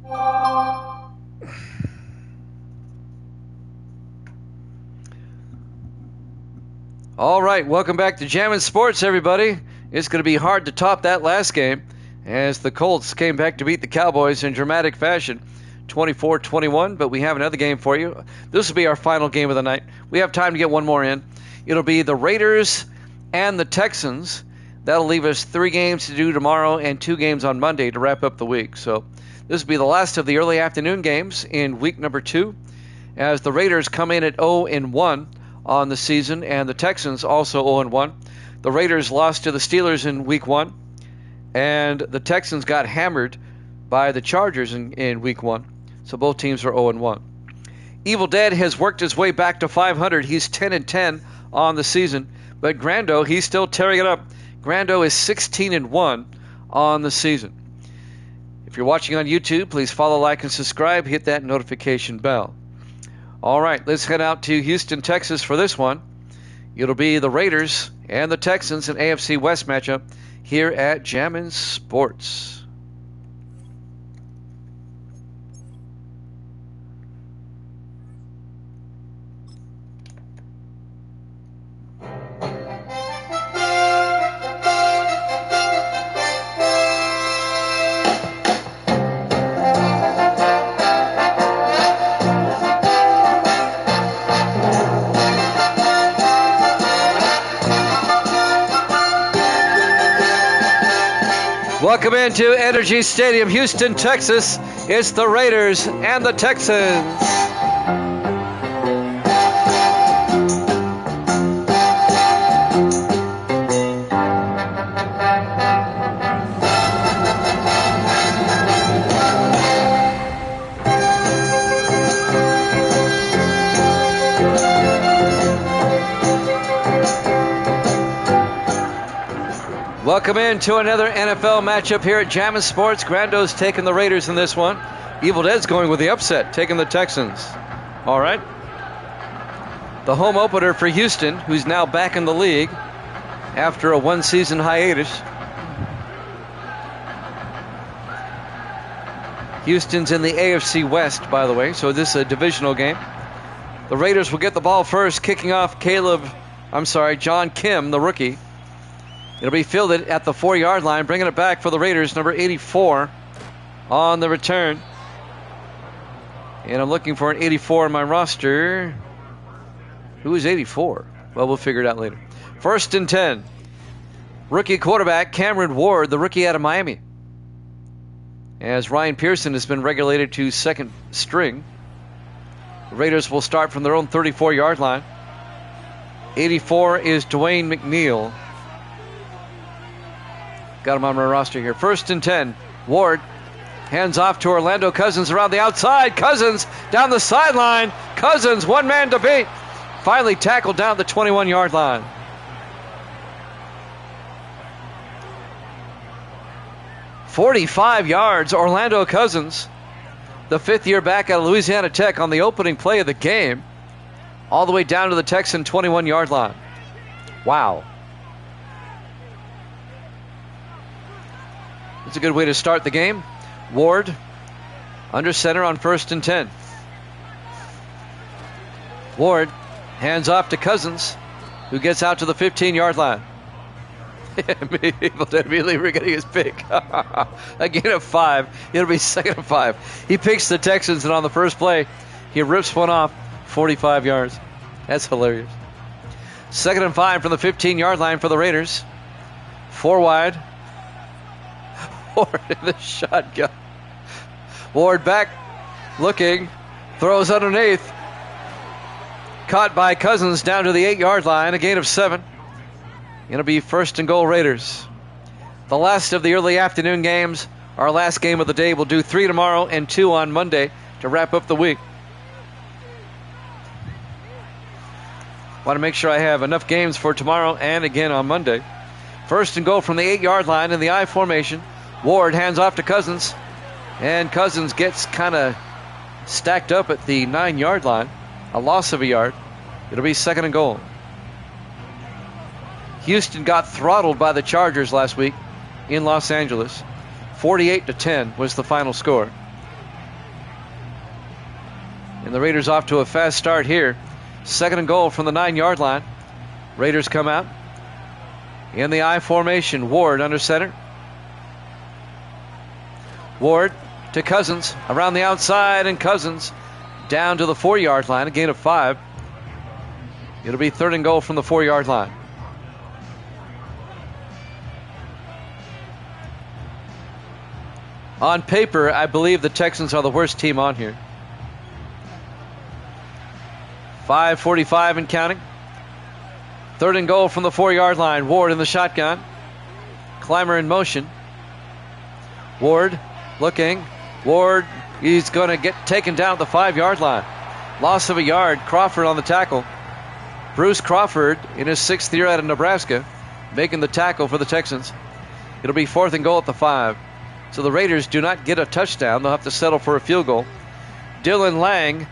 All right, welcome back to Jammin' Sports, everybody. It's going to be hard to top that last game as the Colts came back to beat the Cowboys in dramatic fashion, 24-21, but we have another game for you. This will be our final game of the night. We have time to get one more in. It'll be the Raiders and the Texans. That'll leave us 3 games to do tomorrow and 2 games on Monday to wrap up the week. So this will be the last of the early afternoon games in week number 2 as the Raiders come in at 0-1 on the season, and the Texans also 0-1. The Raiders lost to the Steelers in week 1, and the Texans got hammered by the Chargers in week 1. So both teams are 0-1. Evil Dead has worked his way back to 500. He's 10-10 on the season, but Grando, he's still tearing it up. Grando is 16-1 on the season. If you're watching on YouTube, please follow, like, and subscribe. Hit that notification bell. All right, let's head out to Houston, Texas for this one. It'll be the Raiders and the Texans, an AFC West matchup here at Jammin' Sports. Welcome into Energy Stadium, Houston, Texas. It's the Raiders and the Texans. Welcome into another NFL matchup here at Jammin' Sports. Grando's taking the Raiders in this one. Evil Dead's going with the upset, taking the Texans. All right. The home opener for Houston, who's now back in the league after a one-season hiatus. Houston's in the AFC West, by the way, so this is a divisional game. The Raiders will get the ball first, kicking off John Kim, the rookie. It'll be fielded at the 4-yard line, bringing it back for the Raiders, number 84 on the return. And I'm looking for an 84 on my roster. Who is 84? Well, we'll figure it out later. 1st and 10. Rookie quarterback Cameron Ward, the rookie out of Miami. As Ryan Pearson has been regulated to second string. The Raiders will start from their own 34-yard line. 84 is Dwayne McNeil. Got him on my roster here. 1st and 10. Ward hands off to Orlando Cousins around the outside. Cousins down the sideline. Cousins, one man to beat. Finally tackled down the 21-yard line. "45 yards, Orlando Cousins, the fifth-year back out of Louisiana Tech, on the opening play of the game, all the way down to the Texan 21-yard line. Wow. It's a good way to start the game. Ward under center on 1st and 10. Ward hands off to Cousins, who gets out to the 15-yard line. People immediately were getting his pick. A gain of 5. It'll be 2nd and 5. He picks the Texans, and on the first play, he rips one off 45 yards. That's hilarious. 2nd and 5 from the 15-yard line for the Raiders. 4 wide. Ward in the shotgun. Ward back, looking, throws underneath. Caught by Cousins down to the 8-yard line, a gain of 7. It'll be 1st and goal, Raiders. The last of the early afternoon games. Our last game of the day. We'll do 3 tomorrow and 2 on Monday to wrap up the week. Want to make sure I have enough games for tomorrow and again on Monday. 1st and goal from the 8-yard line in the I formation. Ward hands off to Cousins, and Cousins gets kind of stacked up at the 9-yard line, a loss of a yard. It'll be 2nd and goal. Houston got throttled by the Chargers last week in Los Angeles. 48-10 was the final score. And the Raiders off to a fast start here. 2nd and goal from the 9-yard line. Raiders come out in the I formation. Ward under center. Ward to Cousins around the outside, and Cousins down to the 4-yard line, a gain of 5. It'll be 3rd and goal from the 4-yard line. On paper, I believe the Texans are the worst team on here. 5:45 and counting. 3rd and goal from the 4-yard line. Ward in the shotgun. Clymer in motion. Ward looking. Ward, he's going to get taken down at the 5-yard line. Loss of a yard. Crawford on the tackle. Bruce Crawford in his 6th year out of Nebraska making the tackle for the Texans. It'll be 4th and goal at the 5. So the Raiders do not get a touchdown. They'll have to settle for a field goal. Dylan Lang,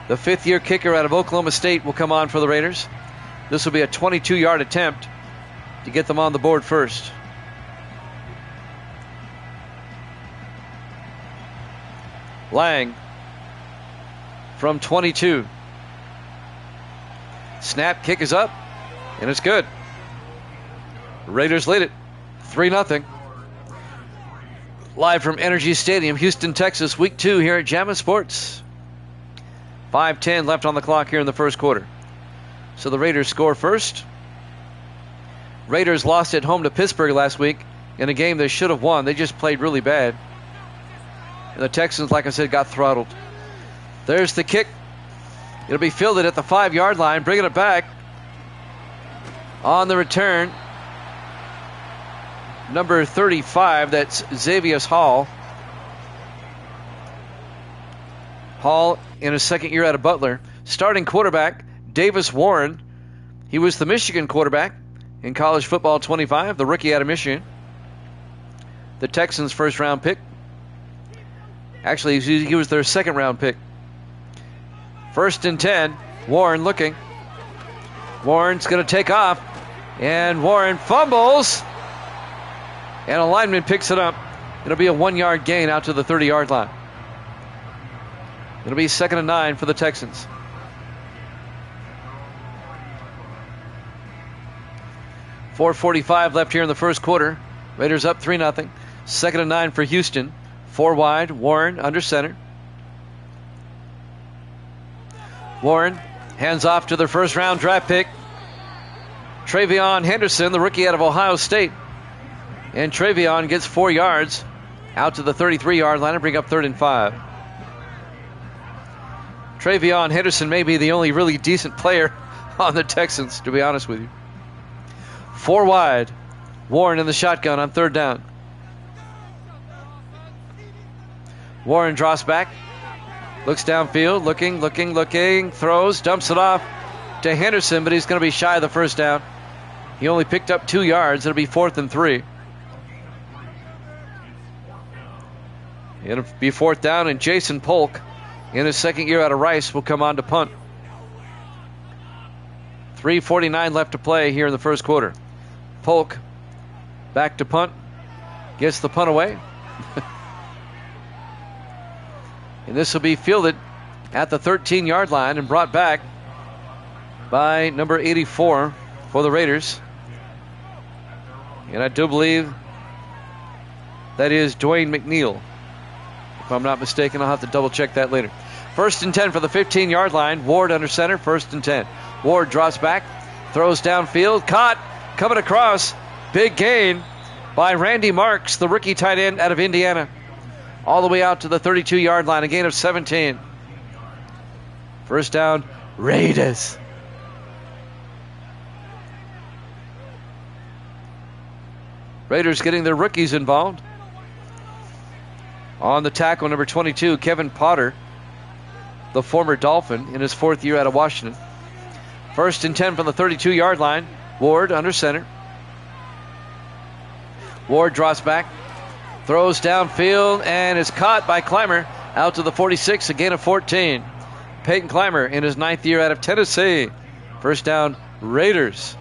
the 5th-year kicker out of Oklahoma State, will come on for the Raiders. This will be a 22-yard attempt to get them on the board first. Lang from 22. Snap, kick is up, and it's good. Raiders lead it 3-0. Live from Energy Stadium, Houston, Texas, Week 2 here at Jammin' Sports. 5:10 left on the clock here in the first quarter. So the Raiders score first. Raiders lost at home to Pittsburgh last week in a game they should have won. They just played really bad. And the Texans, like I said, got throttled. There's the kick. It'll be fielded at the 5-yard line, bringing it back. On the return, number 35, that's Xavier Hall. Hall in his 2nd year out of Butler. Starting quarterback, Davis Warren. He was the Michigan quarterback in college football 25, the rookie out of Michigan. The Texans' 1st-round pick. Actually, he was their 2nd-round pick. 1st and 10. Warren looking. Warren's going to take off. And Warren fumbles. And a lineman picks it up. It'll be a 1-yard gain out to the 30-yard line. It'll be 2nd and 9 for the Texans. .445 left here in the first quarter. Raiders up 3-0. 2nd and 9 for Houston. 4 wide. Warren under center. Warren hands off to their 1st-round draft pick, Travion Henderson, the rookie out of Ohio State. And Travion gets 4 yards out to the 33-yard line and bring up 3rd and 5. Travion Henderson may be the only really decent player on the Texans, to be honest with you. 4 wide. Warren in the shotgun on 3rd down. Warren drops back. Looks downfield, looking, throws, dumps it off to Henderson, but he's going to be shy of the 1st down. He only picked up 2 yards. It'll be 4th and 3. It'll be 4th down, and Jason Polk, in his 2nd year out of Rice, will come on to punt. 3:49 left to play here in the first quarter. Polk back to punt, gets the punt away. And this will be fielded at the 13-yard line and brought back by number 84 for the Raiders. And I do believe that is Dwayne McNeil. If I'm not mistaken, I'll have to double check that later. 1st and 10 for the 15-yard line. Ward under center, 1st and 10. Ward drops back, throws downfield, caught, coming across. Big gain by Randy Marks, the rookie tight end out of Indiana. All the way out to the 32-yard line, a gain of 17. 1st down, Raiders. Raiders getting their rookies involved. On the tackle, number 22, Kevin Potter, the former Dolphin, in his 4th year out of Washington. 1st and 10 from the 32-yard line. Ward under center. Ward drops back, throws downfield, and is caught by Clymer out to the 46, a gain of 14. Peyton Clymer in his 9th year out of Tennessee. 1st down, Raiders.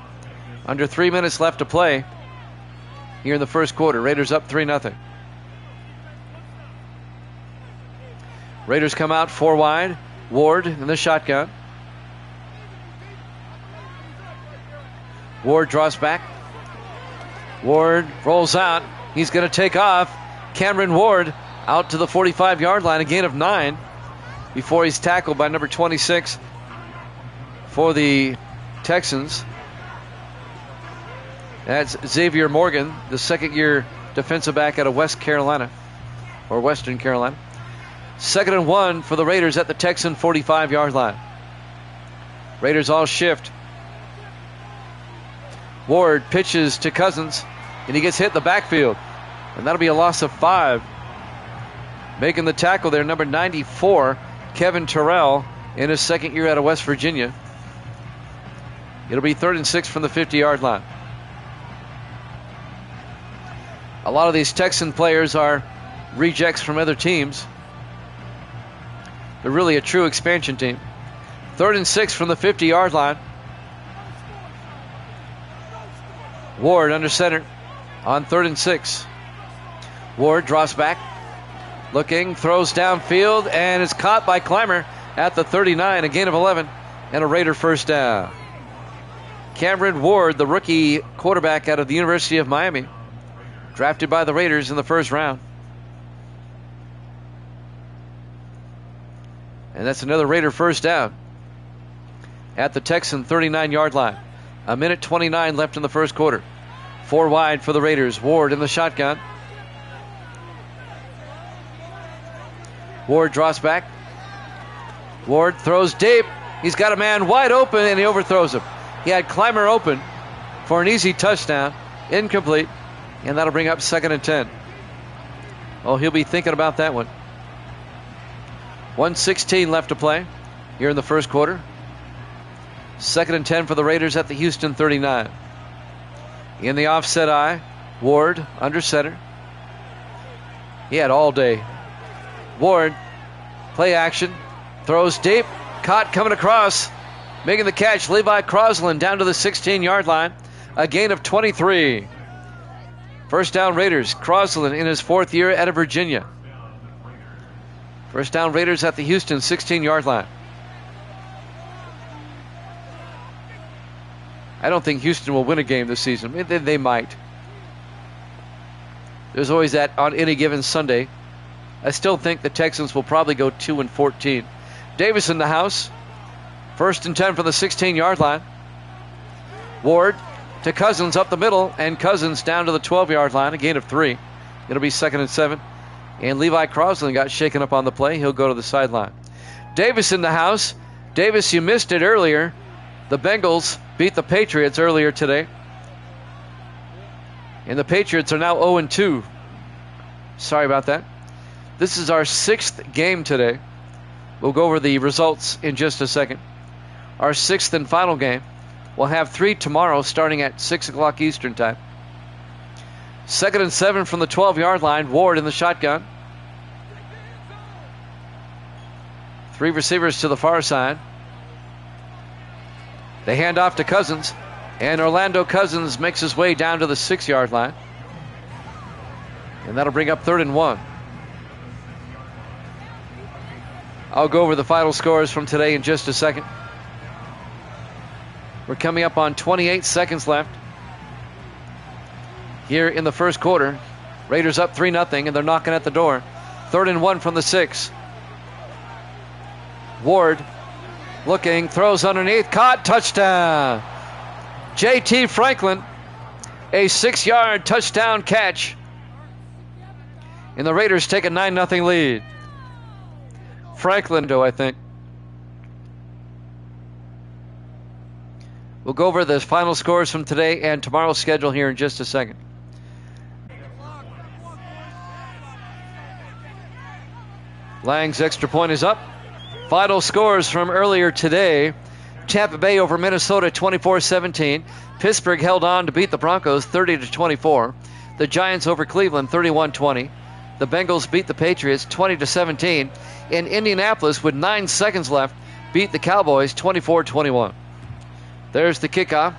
Under 3 minutes left to play here in the first quarter. Raiders up 3-0. Raiders come out 4 wide. Ward in the shotgun. Ward draws back. Ward rolls out. He's going to take off. Cameron Ward out to the 45-yard line, a gain of 9 before he's tackled by number 26 for the Texans. That's Xavier Morgan, the second-year defensive back out of West Carolina, or Western Carolina. 2nd and 1 for the Raiders at the Texan 45-yard line. Raiders all shift. Ward pitches to Cousins, and he gets hit in the backfield. And that'll be a loss of 5. Making the tackle there, number 94, Kevin Terrell, in his second year out of West Virginia. It'll be 3rd and 6 from the 50-yard line. A lot of these Texan players are rejects from other teams. They're really a true expansion team. 3rd and 6 from the 50-yard line. Ward under center on 3rd and 6. Ward drops back, looking, throws downfield, and is caught by Clymer at the 39, a gain of 11, and a Raider first down. Cameron Ward, the rookie quarterback out of the University of Miami, drafted by the Raiders in the first round. And that's another Raider first down at the Texan 39-yard line. 1:29 left in the first quarter. 4 wide for the Raiders. Ward in the shotgun. Ward draws back. Ward throws deep. He's got a man wide open, and he overthrows him. He had Clymer open for an easy touchdown. Incomplete. And that'll bring up 2nd and 10. Oh, he'll be thinking about that one. 1:16 left to play here in the first quarter. 2nd and 10 for the Raiders at the Houston 39. In the offset eye, Ward under center. He had all day. Ward, play action, throws deep, caught coming across, making the catch. Levi Crosland down to the 16-yard line, a gain of 23. First down Raiders. Crosland in his 4th year out of Virginia. First down Raiders at the Houston 16-yard line. I don't think Houston will win a game this season. They might. There's always that on any given Sunday. I still think the Texans will probably go 2-14. Davis in the house. 1st and 10 from the 16-yard line. Ward to Cousins up the middle, and Cousins down to the 12-yard line, a gain of 3. It'll be 2nd and 7. And Levi Crosland got shaken up on the play. He'll go to the sideline. Davis in the house. Davis, you missed it earlier. The Bengals beat the Patriots earlier today. And the Patriots are now 0-2. Sorry about that. This is our 6th game today. We'll go over the results in just a second. Our 6th and final game. We'll have 3 tomorrow starting at 6 o'clock Eastern time. 2nd and 7 from the 12-yard line. Ward in the shotgun. 3 receivers to the far side. They hand off to Cousins, and Orlando Cousins makes his way down to the 6-yard line. And that'll bring up 3rd and 1. I'll go over the final scores from today in just a second. We're coming up on 28 seconds left here in the first quarter. Raiders up 3-0, and they're knocking at the door. 3rd and 1 from the 6. Ward looking, throws underneath, caught, touchdown. J.T. Franklin, a 6-yard touchdown catch. And the Raiders take a 9-0 lead. Franklin, I think. We'll go over the final scores from today and tomorrow's schedule here in just a second. Lang's extra point is up. Final scores from earlier today. Tampa Bay over Minnesota 24-17. Pittsburgh held on to beat the Broncos 30-24. The Giants over Cleveland 31-20. The Bengals beat the Patriots 20-17. In Indianapolis, with 9 seconds left, beat the Cowboys 24-21. There's the kickoff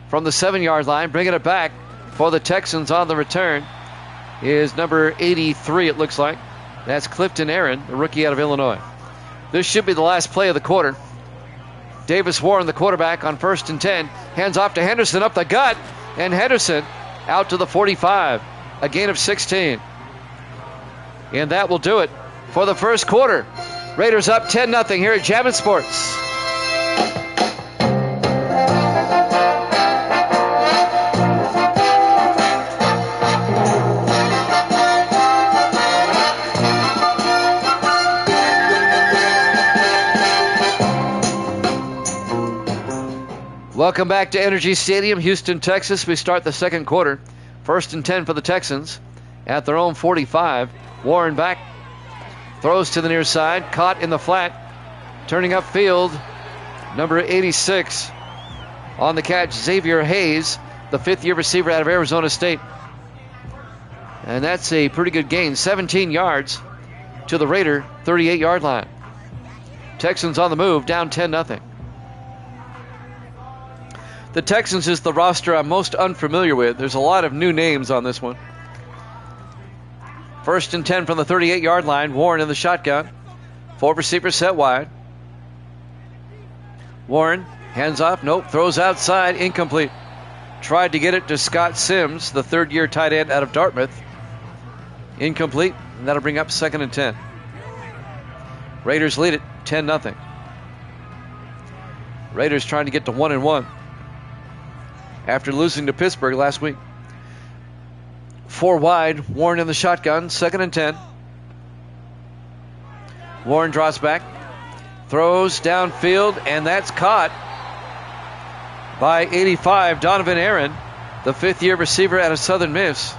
from the 7-yard line. Bringing it back for the Texans on the return is number 83, it looks like. That's Clifton Aaron, the rookie out of Illinois. This should be the last play of the quarter. Davis Warren, the quarterback, on 1st and 10. Hands off to Henderson up the gut. And Henderson out to the 45. A gain of 16. And that will do it for the first quarter. Raiders up 10-0 here at Jammin' Sports. Welcome back to Energy Stadium, Houston, Texas. We start the second quarter. 1st and 10 for the Texans at their own 45. Warren back, throws to the near side, caught in the flat, turning upfield, number 86 on the catch, Xavier Hayes, the 5th-year receiver out of Arizona State. And that's a pretty good gain, 17 yards to the Raider 38-yard line. Texans on the move, down 10-0. The Texans is the roster I'm most unfamiliar with. There's a lot of new names on this one. 1st and 10 from the 38-yard line. Warren in the shotgun. 4 receivers set wide. Warren, hands off. Nope, throws outside. Incomplete. Tried to get it to Scott Sims, the 3rd-year tight end out of Dartmouth. Incomplete, and that'll bring up 2nd and 10. Raiders lead it 10-0. Raiders trying to get to 1-1 after losing to Pittsburgh last week. 4 wide, Warren in the shotgun, 2nd and 10. Warren draws back, throws downfield, and that's caught by 85, Donovan Aaron, the 5th-year receiver out of Southern Miss.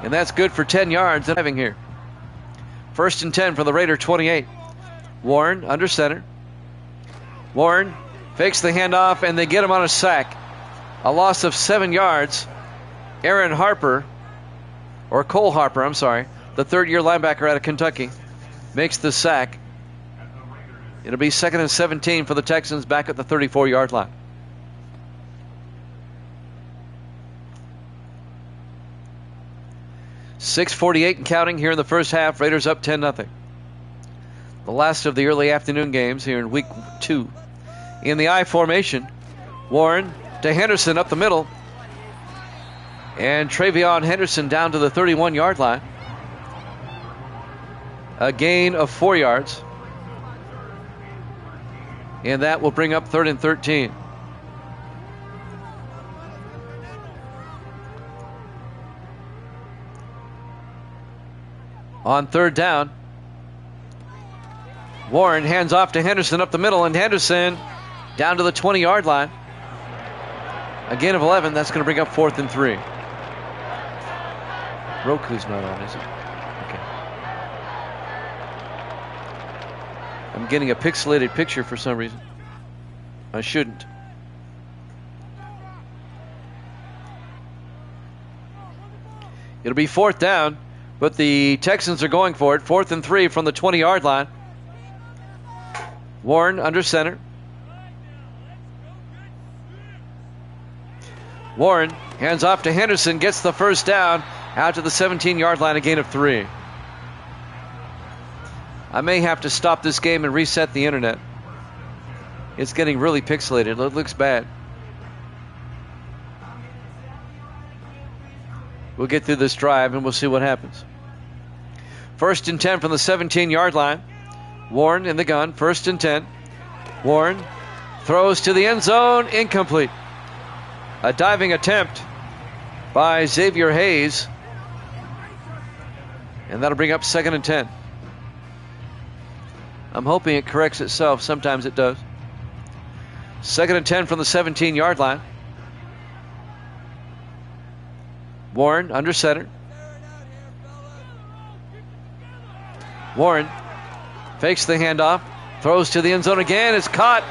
And that's good for 10 yards and having here. 1st and 10 for the Raider 28. Warren under center. Warren fakes the handoff, and they get him on a sack. A loss of 7 yards. Aaron Harper, or Cole Harper, I'm sorry, the 3rd-year linebacker out of Kentucky, makes the sack. It'll be 2nd and 17 for the Texans back at the 34-yard line. .6:48 and counting here in the first half. Raiders up 10-0. The last of the early afternoon games here in week 2. In the I formation, Warren to Henderson up the middle. And Travion Henderson down to the 31-yard line. A gain of 4 yards. And that will bring up 3rd and 13. On 3rd down, Warren hands off to Henderson up the middle, and Henderson down to the 20-yard line. A gain of 11. That's going to bring up 4th and 3. Roku's not on, is it? Okay. I'm getting a pixelated picture for some reason. I shouldn't. It'll be 4th down, but the Texans are going for it. 4th and 3 from the 20-yard line. Warren under center. Warren hands off to Henderson, gets the first down, out to the 17-yard line, a gain of 3. I may have to stop this game and reset the internet. It's getting really pixelated. It looks bad. We'll get through this drive and we'll see what happens. 1st and 10 from the 17-yard line. Warren in the gun, 1st and 10. Warren throws to the end zone, incomplete. A diving attempt by Xavier Hayes. And that'll bring up 2nd and 10. I'm hoping it corrects itself. Sometimes it does. 2nd and 10 from the 17-yard line. Warren under center. Warren fakes the handoff. Throws to the end zone again. It's caught.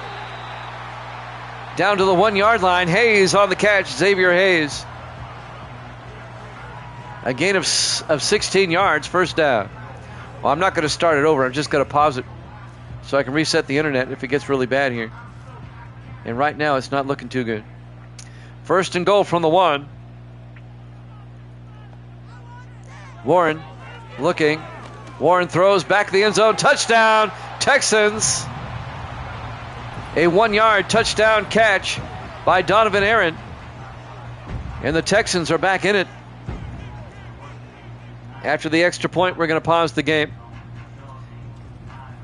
Down to the 1-yard line. Hayes on the catch. Xavier Hayes. A gain of 16 yards. First down. Well, I'm not going to start it over. I'm just going to pause it so I can reset the internet if it gets really bad here. And right now it's not looking too good. 1st and goal from the 1. Warren looking. Warren throws back to the end zone. Touchdown, Texans. A 1-yard touchdown catch by Donovan Aaron. And the Texans are back in it. After the extra point, we're going to pause the game.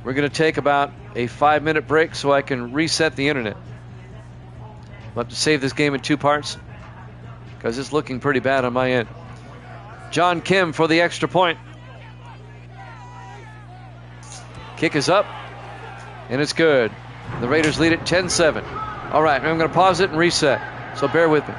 We're going to take about a 5-minute break so I can reset the internet. I'll have to save this game in 2 parts because it's looking pretty bad on my end. John Kim for the extra point. Kick is up, and it's good. The Raiders lead it 10-7. All right, I'm going to pause it and reset, so bear with me.